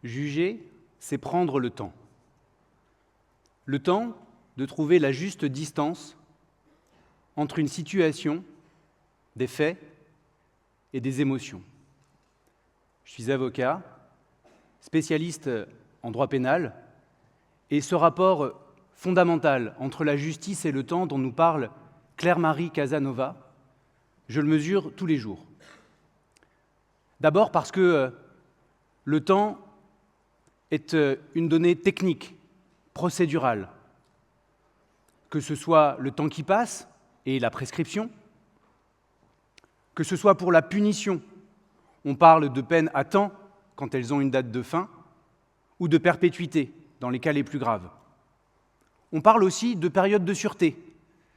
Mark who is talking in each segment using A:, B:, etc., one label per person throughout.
A: Juger, c'est prendre le temps. Le temps de trouver la juste distance entre une situation, des faits et des émotions. Je suis avocat, spécialiste en droit pénal, et ce rapport fondamental entre la justice et le temps dont nous parle Claire-Marie Casanova, je le mesure tous les jours. D'abord parce que le temps est une donnée technique, procédurale, que ce soit le temps qui passe et la prescription, que ce soit pour la punition, on parle de peines à temps quand elles ont une date de fin, ou de perpétuité dans les cas les plus graves. On parle aussi de période de sûreté,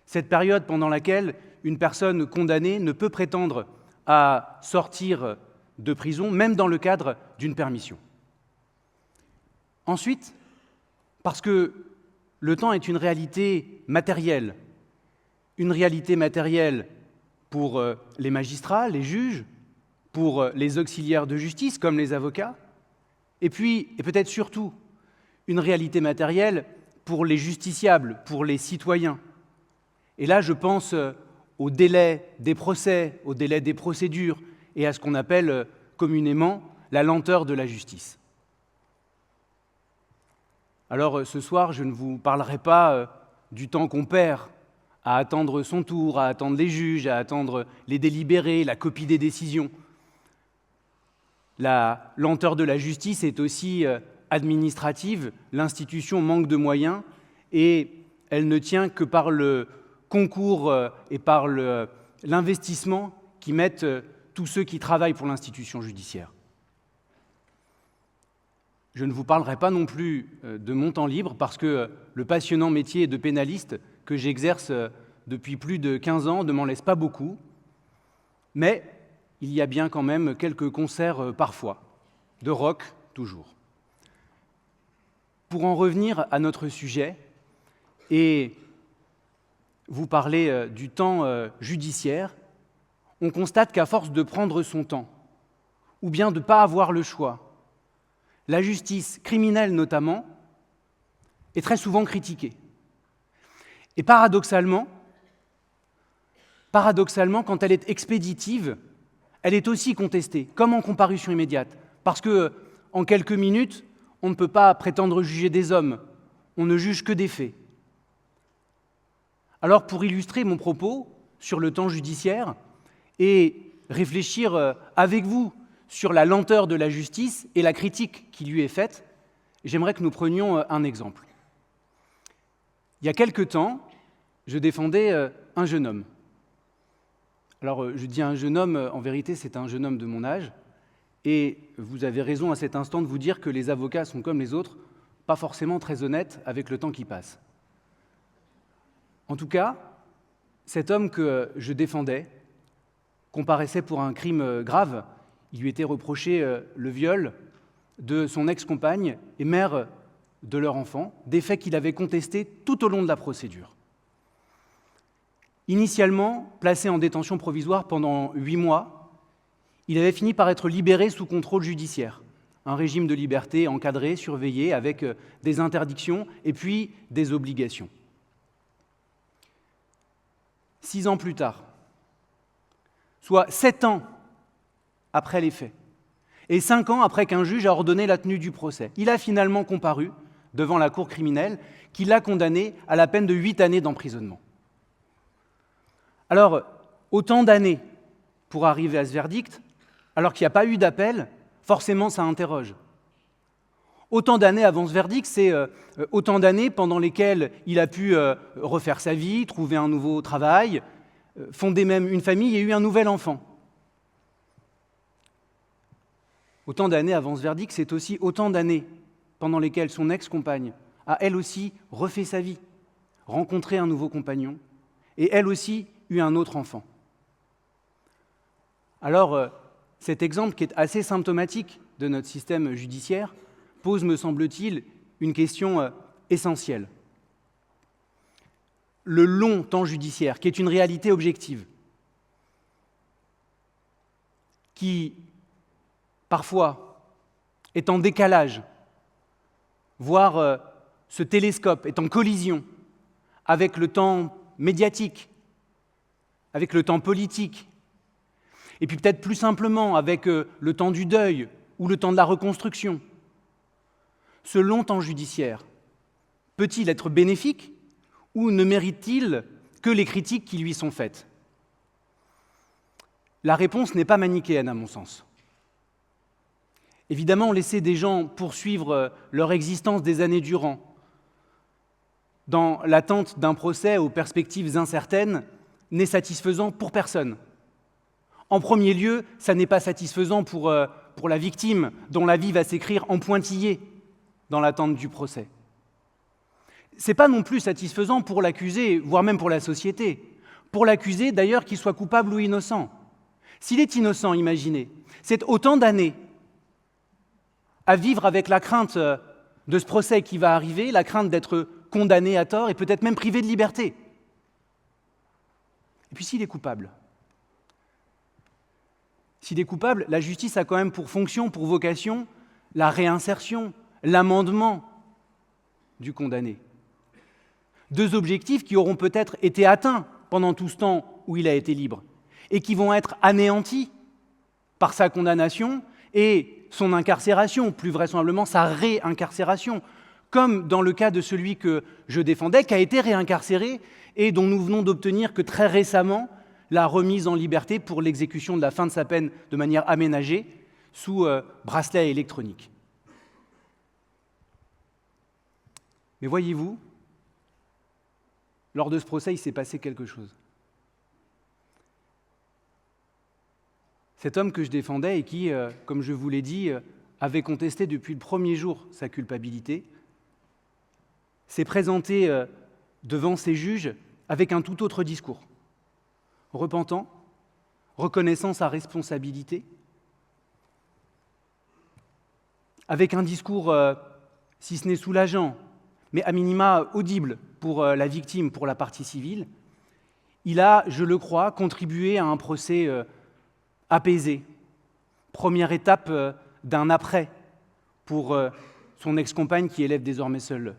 A: cette période pendant laquelle une personne condamnée ne peut prétendre à sortir de prison, même dans le cadre d'une permission. Ensuite, parce que le temps est une réalité matérielle pour les magistrats, les juges, pour les auxiliaires de justice, comme les avocats, et puis, et peut-être surtout, une réalité matérielle pour les justiciables, pour les citoyens. Et là, je pense au délai des procès, au délai des procédures, et à ce qu'on appelle communément la lenteur de la justice. Alors ce soir, je ne vous parlerai pas du temps qu'on perd à attendre son tour, à attendre les juges, à attendre les délibérés, la copie des décisions. La lenteur de la justice est aussi administrative, l'institution manque de moyens et elle ne tient que par le concours et par l'investissement qu'y mettent tous ceux qui travaillent pour l'institution judiciaire. Je ne vous parlerai pas non plus de mon temps libre parce que le passionnant métier de pénaliste que j'exerce depuis plus de 15 ans ne m'en laisse pas beaucoup, mais il y a bien quand même quelques concerts parfois, de rock toujours. Pour en revenir à notre sujet et vous parler du temps judiciaire, on constate qu'à force de prendre son temps, ou bien de ne pas avoir le choix, la justice criminelle notamment est très souvent critiquée. Et paradoxalement, quand elle est expéditive, elle est aussi contestée, comme en comparution immédiate. Parce qu'en quelques minutes, on ne peut pas prétendre juger des hommes, on ne juge que des faits. Alors pour illustrer mon propos sur le temps judiciaire et réfléchir avec vous sur la lenteur de la justice et la critique qui lui est faite, j'aimerais que nous prenions un exemple. Il y a quelque temps, je défendais un jeune homme. Alors, je dis un jeune homme, en vérité, c'est un jeune homme de mon âge, et vous avez raison à cet instant de vous dire que les avocats sont comme les autres, pas forcément très honnêtes avec le temps qui passe. En tout cas, cet homme que je défendais comparaissait pour un crime grave. Il lui était reproché le viol de son ex-compagne et mère de leur enfant, des faits qu'il avait contestés tout au long de la procédure. Initialement placé en détention provisoire pendant 8 mois, il avait fini par être libéré sous contrôle judiciaire, un régime de liberté encadré, surveillé, avec des interdictions et puis des obligations. 6 ans plus tard, soit 7 ans après les faits, et 5 ans après qu'un juge a ordonné la tenue du procès, il a finalement comparu devant la cour criminelle qui l'a condamné à la peine de 8 années d'emprisonnement. Alors, autant d'années pour arriver à ce verdict, alors qu'il n'y a pas eu d'appel, forcément ça interroge. Autant d'années avant ce verdict, c'est autant d'années pendant lesquelles il a pu refaire sa vie, trouver un nouveau travail, fonder même une famille et eu un nouvel enfant. Autant d'années avant ce verdict, c'est aussi autant d'années pendant lesquelles son ex-compagne a elle aussi refait sa vie, rencontré un nouveau compagnon, et elle aussi eu un autre enfant. Alors, cet exemple qui est assez symptomatique de notre système judiciaire pose, me semble-t-il, une question essentielle. Le long temps judiciaire, qui est une réalité objective, qui, parfois, est en décalage, voire ce télescope est en collision avec le temps médiatique, avec le temps politique, et puis peut-être plus simplement avec le temps du deuil ou le temps de la reconstruction. Ce long temps judiciaire peut-il être bénéfique ou ne mérite-t-il que les critiques qui lui sont faites ? La réponse n'est pas manichéenne à mon sens. Évidemment, laisser des gens poursuivre leur existence des années durant, dans l'attente d'un procès aux perspectives incertaines, n'est satisfaisant pour personne. En premier lieu, ça n'est pas satisfaisant pour la victime, dont la vie va s'écrire en pointillé dans l'attente du procès. Ce n'est pas non plus satisfaisant pour l'accusé, voire même pour la société. Pour l'accusé, d'ailleurs, qu'il soit coupable ou innocent. S'il est innocent, imaginez, c'est autant d'années à vivre avec la crainte de ce procès qui va arriver, la crainte d'être condamné à tort et peut-être même privé de liberté. Et puis s'il est coupable, la justice a quand même pour fonction, pour vocation, la réinsertion, l'amendement du condamné. Deux objectifs qui auront peut-être été atteints pendant tout ce temps où il a été libre et qui vont être anéantis par sa condamnation et son incarcération, plus vraisemblablement sa réincarcération, comme dans le cas de celui que je défendais, qui a été réincarcéré et dont nous venons d'obtenir que très récemment la remise en liberté pour l'exécution de la fin de sa peine de manière aménagée sous bracelet électronique. Mais voyez-vous, lors de ce procès, il s'est passé quelque chose. Cet homme que je défendais et qui, comme je vous l'ai dit, avait contesté depuis le premier jour sa culpabilité, s'est présenté devant ses juges avec un tout autre discours, repentant, reconnaissant sa responsabilité, avec un discours, si ce n'est soulageant, mais à minima audible pour la victime, pour la partie civile. Il a, je le crois, contribué à un procès apaisé, première étape d'un après pour son ex-compagne qui élève désormais seul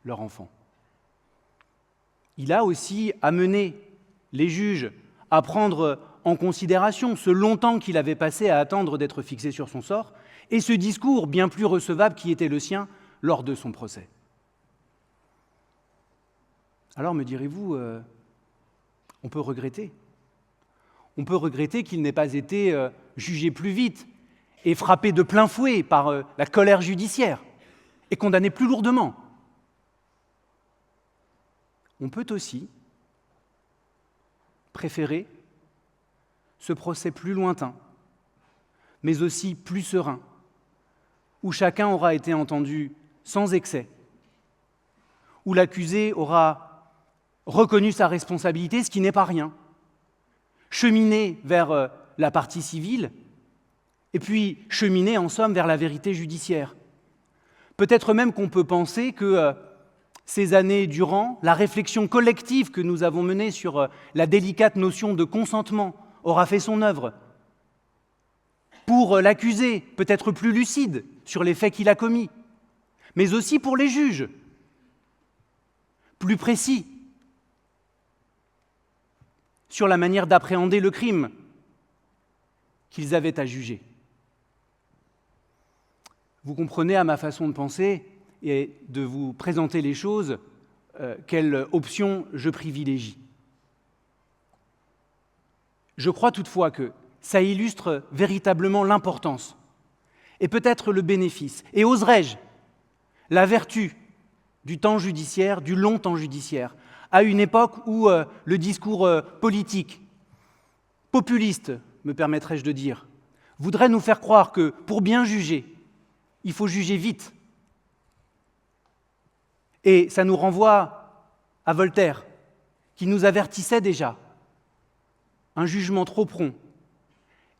A: leur enfant. Il a aussi amené les juges à prendre en considération ce long temps qu'il avait passé à attendre d'être fixé sur son sort et ce discours bien plus recevable qui était le sien lors de son procès. Alors me direz-vous, on peut regretter. On peut regretter qu'il n'ait pas été jugé plus vite et frappé de plein fouet par la colère judiciaire et condamné plus lourdement. On peut aussi préférer ce procès plus lointain, mais aussi plus serein, où chacun aura été entendu sans excès, où l'accusé aura reconnu sa responsabilité, ce qui n'est pas rien, cheminer vers la partie civile, et puis cheminer en somme vers la vérité judiciaire. Peut-être même qu'on peut penser que ces années durant, la réflexion collective que nous avons menée sur la délicate notion de consentement aura fait son œuvre. Pour l'accusé, peut-être plus lucide sur les faits qu'il a commis, mais aussi pour les juges, plus précis sur la manière d'appréhender le crime qu'ils avaient à juger. Vous comprenez à ma façon de penser et de vous présenter les choses, quelle option je privilégie. Je crois toutefois que ça illustre véritablement l'importance et peut-être le bénéfice, et oserais-je, la vertu du temps judiciaire, du long temps judiciaire, à une époque où le discours politique, populiste, me permettrais-je de dire, voudrait nous faire croire que pour bien juger, il faut juger vite. Et ça nous renvoie à Voltaire, qui nous avertissait déjà, un jugement trop prompt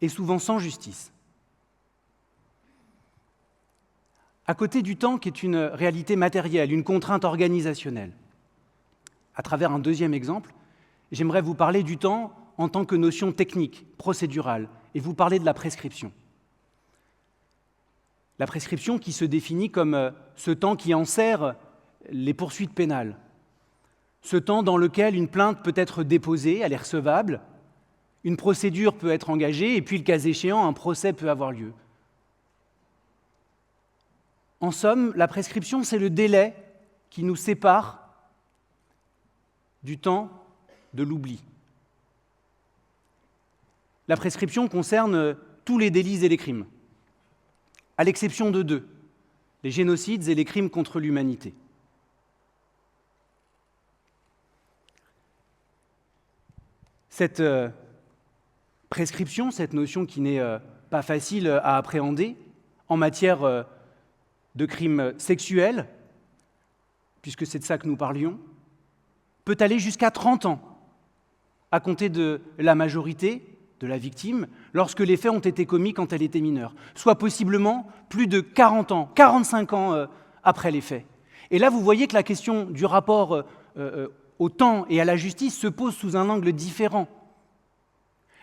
A: et souvent sans justice. À côté du temps qui est une réalité matérielle, une contrainte organisationnelle, à travers un deuxième exemple, j'aimerais vous parler du temps en tant que notion technique, procédurale, et vous parler de la prescription. La prescription qui se définit comme ce temps qui enserre les poursuites pénales, ce temps dans lequel une plainte peut être déposée, elle est recevable, une procédure peut être engagée et puis, le cas échéant, un procès peut avoir lieu. En somme, la prescription, c'est le délai qui nous sépare du temps de l'oubli. La prescription concerne tous les délits et les crimes, à l'exception de deux, les génocides et les crimes contre l'humanité. Cette prescription, cette notion qui n'est pas facile à appréhender en matière de crimes sexuels, puisque c'est de ça que nous parlions, peut aller jusqu'à 30 ans, à compter de la majorité de la victime, lorsque les faits ont été commis quand elle était mineure, soit possiblement plus de 40 ans, 45 ans après les faits. Et là, vous voyez que la question du rapport au temps et à la justice se pose sous un angle différent.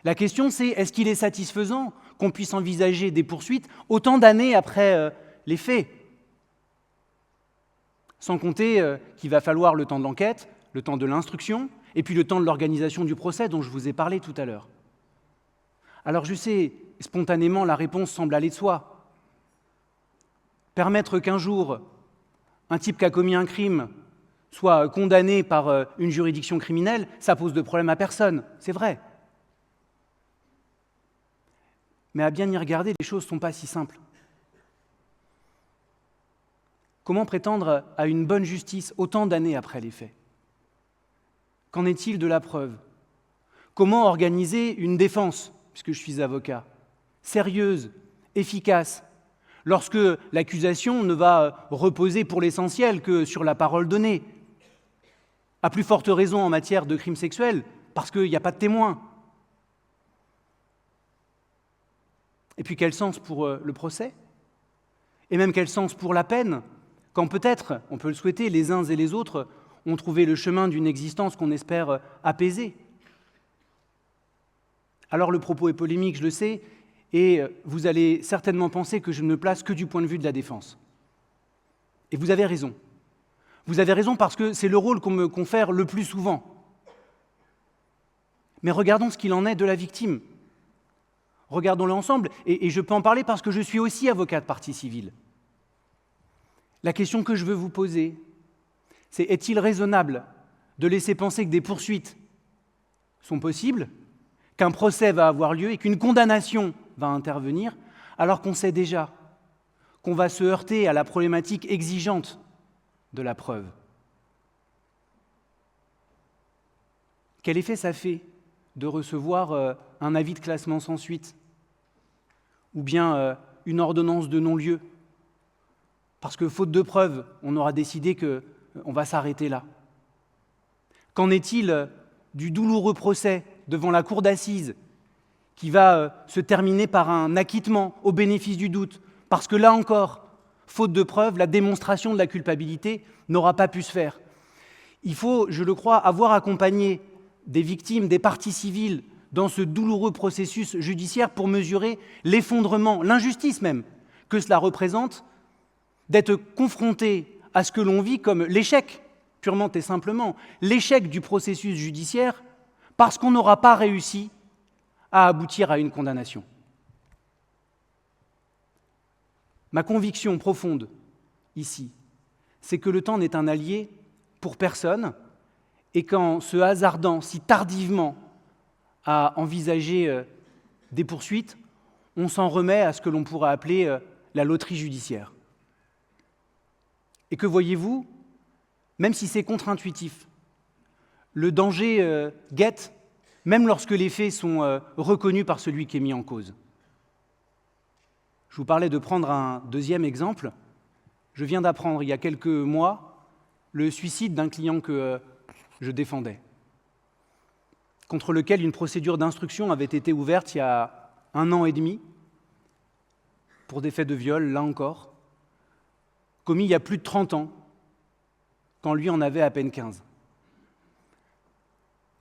A: La question, c'est est-ce qu'il est satisfaisant qu'on puisse envisager des poursuites autant d'années après les faits ? Sans compter qu'il va falloir le temps de l'enquête, le temps de l'instruction, et puis le temps de l'organisation du procès dont je vous ai parlé tout à l'heure. Alors je sais, spontanément, la réponse semble aller de soi. Permettre qu'un jour, un type qui a commis un crime soit condamné par une juridiction criminelle, ça pose de problème à personne, c'est vrai. Mais à bien y regarder, les choses ne sont pas si simples. Comment prétendre à une bonne justice autant d'années après les faits ? Qu'en est-il de la preuve ? Comment organiser une défense, puisque je suis avocat, sérieuse, efficace, lorsque l'accusation ne va reposer pour l'essentiel que sur la parole donnée ? À plus forte raison en matière de crimes sexuels, parce qu'il n'y a pas de témoins. Et puis quel sens pour le procès ? Et même quel sens pour la peine, quand peut-être, on peut le souhaiter, les uns et les autres ont trouvé le chemin d'une existence qu'on espère apaisée. Alors le propos est polémique, je le sais, et vous allez certainement penser que je ne me place que du point de vue de la défense. Et vous avez raison. Vous avez raison parce que c'est le rôle qu'on me confère le plus souvent. Mais regardons ce qu'il en est de la victime. Regardons-le ensemble, et je peux en parler parce que je suis aussi avocat de partie civile. La question que je veux vous poser, c'est est-il raisonnable de laisser penser que des poursuites sont possibles, qu'un procès va avoir lieu et qu'une condamnation va intervenir, alors qu'on sait déjà qu'on va se heurter à la problématique exigeante de la preuve ? Quel effet ça fait de recevoir un avis de classement sans suite ou bien une ordonnance de non-lieu ? Parce que, faute de preuves, on aura décidé qu'on va s'arrêter là. Qu'en est-il du douloureux procès devant la cour d'assises qui va se terminer par un acquittement au bénéfice du doute ? Parce que là encore, faute de preuves, la démonstration de la culpabilité n'aura pas pu se faire. Il faut, je le crois, avoir accompagné des victimes, des parties civiles dans ce douloureux processus judiciaire pour mesurer l'effondrement, l'injustice même, que cela représente d'être confronté à ce que l'on vit comme l'échec, purement et simplement, l'échec du processus judiciaire parce qu'on n'aura pas réussi à aboutir à une condamnation. Ma conviction profonde, ici, c'est que le temps n'est un allié pour personne et qu'en se hasardant si tardivement à envisager des poursuites, on s'en remet à ce que l'on pourrait appeler la loterie judiciaire. Et que voyez-vous, même si c'est contre-intuitif, le danger guette, même lorsque les faits sont reconnus par celui qui est mis en cause. Je vous parlais de prendre un deuxième exemple. Je viens d'apprendre il y a quelques mois le suicide d'un client que je défendais, contre lequel une procédure d'instruction avait été ouverte il y a 1 an et demi, pour des faits de viol, là encore, commis il y a plus de 30 ans, quand lui en avait à peine 15.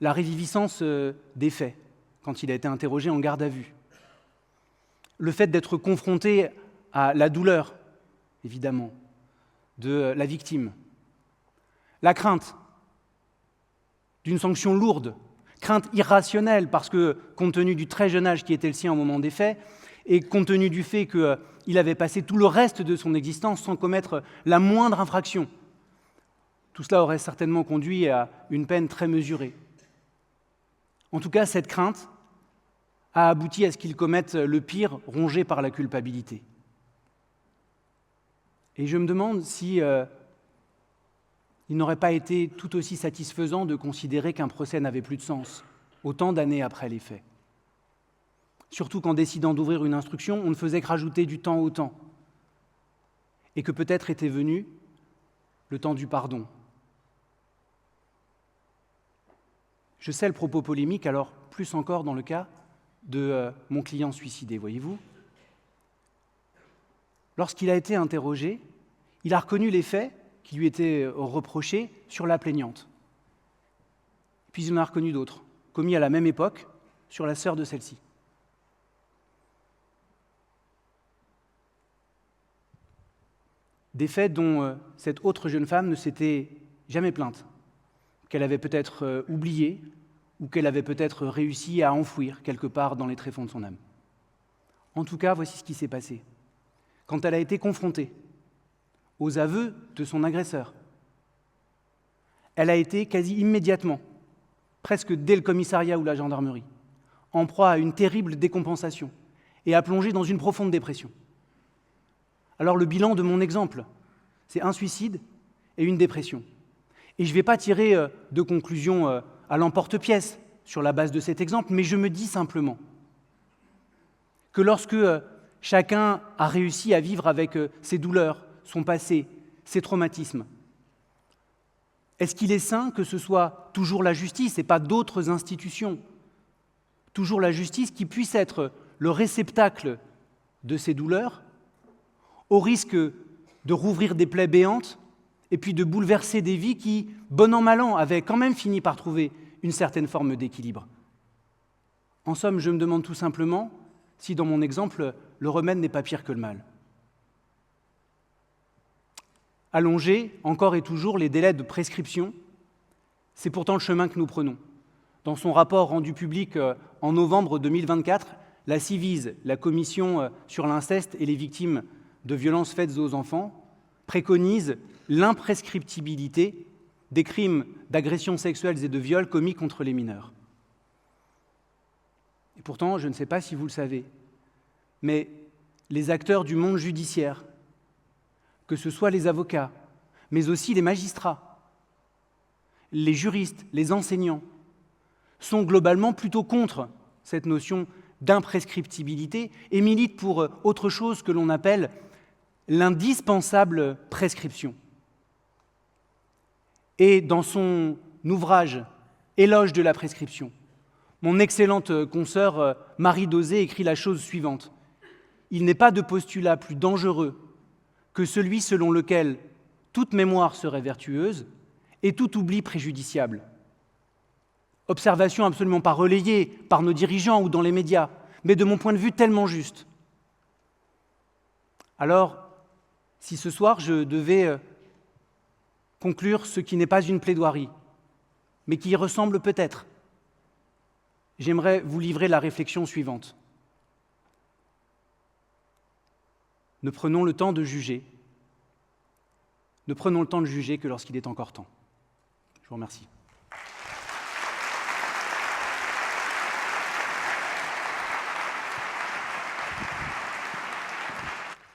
A: La réviviscence des faits, quand il a été interrogé en garde à vue. Le fait d'être confronté à la douleur, évidemment, de la victime. La crainte d'une sanction lourde, crainte irrationnelle, parce que, compte tenu du très jeune âge qui était le sien au moment des faits, et compte tenu du fait qu'il avait passé tout le reste de son existence sans commettre la moindre infraction, tout cela aurait certainement conduit à une peine très mesurée. En tout cas, cette crainte a abouti à ce qu'il commette le pire, rongé par la culpabilité. Et je me demande si il n'aurait pas été tout aussi satisfaisant de considérer qu'un procès n'avait plus de sens, autant d'années après les faits. Surtout qu'en décidant d'ouvrir une instruction, on ne faisait que rajouter du temps au temps, et que peut-être était venu le temps du pardon. Je sais le propos polémique, alors plus encore dans le cas de mon client suicidé, voyez-vous. Lorsqu'il a été interrogé, il a reconnu les faits qui lui étaient reprochés sur la plaignante. Puis il en a reconnu d'autres, commis à la même époque sur la sœur de celle-ci. Des faits dont cette autre jeune femme ne s'était jamais plainte, qu'elle avait peut-être oublié ou qu'elle avait peut-être réussi à enfouir quelque part dans les tréfonds de son âme. En tout cas, voici ce qui s'est passé. Quand elle a été confrontée aux aveux de son agresseur, elle a été quasi immédiatement, presque dès le commissariat ou la gendarmerie, en proie à une terrible décompensation et a plongé dans une profonde dépression. Alors le bilan de mon exemple, c'est un suicide et une dépression. Et je ne vais pas tirer de conclusion à l'emporte-pièce sur la base de cet exemple, mais je me dis simplement que lorsque chacun a réussi à vivre avec ses douleurs, son passé, ses traumatismes, est-ce qu'il est sain que ce soit toujours la justice et pas d'autres institutions, toujours la justice qui puisse être le réceptacle de ces douleurs, au risque de rouvrir des plaies béantes et puis de bouleverser des vies qui, bon an mal an, avaient quand même fini par trouver une certaine forme d'équilibre. En somme, je me demande tout simplement si, dans mon exemple, le remède n'est pas pire que le mal. Allonger encore et toujours les délais de prescription, c'est pourtant le chemin que nous prenons. Dans son rapport rendu public en novembre 2024, la Civise, la Commission sur l'inceste et les victimes de violences faites aux enfants, préconise l'imprescriptibilité des crimes d'agressions sexuelles et de viols commis contre les mineurs. Et pourtant, je ne sais pas si vous le savez, mais les acteurs du monde judiciaire, que ce soit les avocats, mais aussi les magistrats, les juristes, les enseignants, sont globalement plutôt contre cette notion d'imprescriptibilité et militent pour autre chose que l'on appelle l'indispensable prescription. Et dans son ouvrage « Éloge de la prescription », mon excellente consoeur Marie Dosé écrit la chose suivante. « Il n'est pas de postulat plus dangereux que celui selon lequel toute mémoire serait vertueuse et tout oubli préjudiciable. » Observation absolument pas relayée par nos dirigeants ou dans les médias, mais de mon point de vue tellement juste. Alors, si ce soir je devais conclure ce qui n'est pas une plaidoirie, mais qui y ressemble peut-être, j'aimerais vous livrer la réflexion suivante. Ne prenons le temps de juger que lorsqu'il est encore temps. Je vous remercie.